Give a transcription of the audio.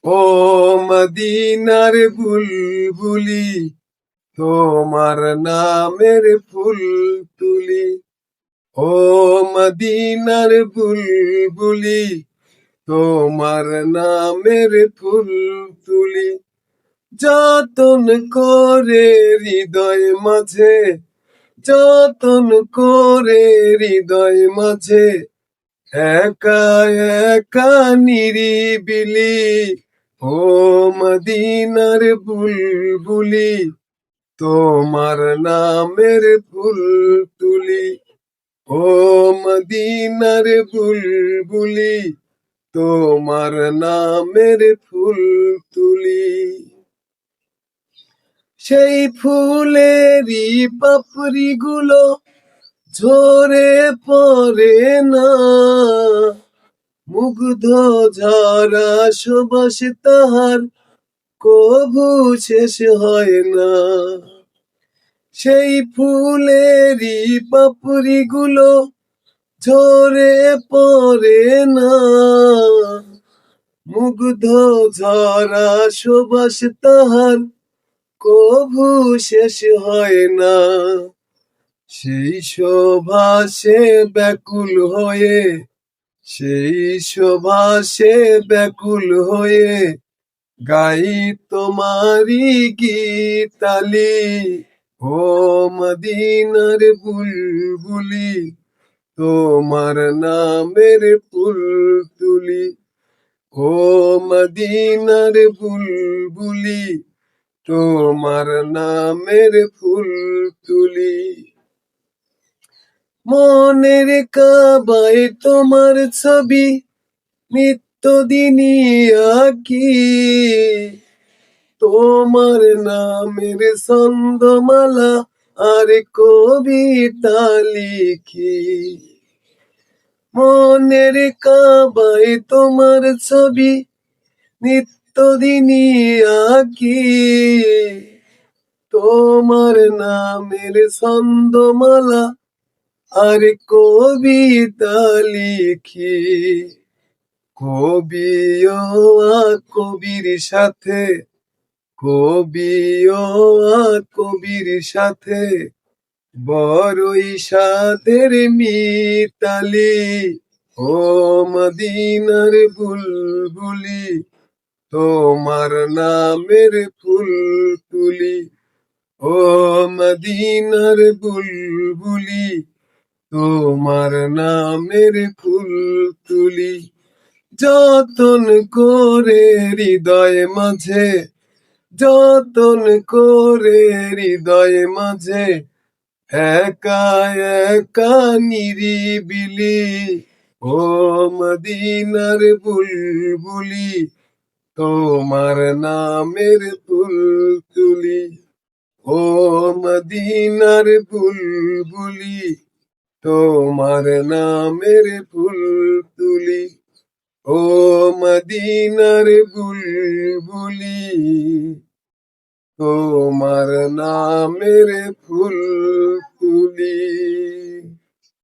ও মদিনার বুলবুলি, তোমার নামের ফুল তুলি। ও মদিনার বুলবুলি, তোমার নামের ফুল তুলি। যতন করে হৃদয় মাঝে, যতন করে হৃদয় মাঝে, একা একা নিরিবিলি। ও মদিনার বুলবুলি, তোমার নামের ফুল তুলি। ও মদিনার বুলবুলি, তোমার নামের ফুল তুলি। সেই ফুলেরই পাপড়ি গুলো ঝরে পড়ে না, মুগ্ধ ঝরা সুবাস তাহার কভু শেষ হয় না। সেই ফুলেরই পাপড়ি গুলো ঝরে পড়ে না, মুগ্ধ ঝরা সুবাস তাহার কভু শেষ হয় না। সেই শোভাসে ব্যাকুল হয়ে, সেই শোভাসে ব্যাকুল হয়ে, গাই তোমারি গীতালি। ও মদিনার বুলবুলি, তোমার নামের ফুল তুলি। ও মদিনার বুলবুলি, তোমার নামের ফুল তুলি। মনের কাবায় তোমার ছবি নিত্যদিনই আঁকি, তোমার নামের ছন্দমালা আর কবিতা লিখি। মনের কাবায় তোমার ছবি নিত্যদিনই আঁকি, তোমার নামের ছন্দমালা আর কবিতা লিখি। কবিও কবির সাথে, কবিও কবির সাথে, বড়ই সাধের মিতালি। ও মদিনার বুলবুলি, তোমার নামের ফুল তুলি। ও মদিনার বুলবুলি, তোমার নামের ফুল তুলি। যতন করে হৃদয় মাঝে, যতন করে হৃদয় মাঝে, একা একা নিরিবিলি। ও মদিনার বুলবুলি, তোমার নামের ফুল তুলি। ও মদিনার বুলবুলি, তোমার নামের ফুল তুলি। ও মদিনার বুলবুলি, তোমার নামের ফুল তুলি।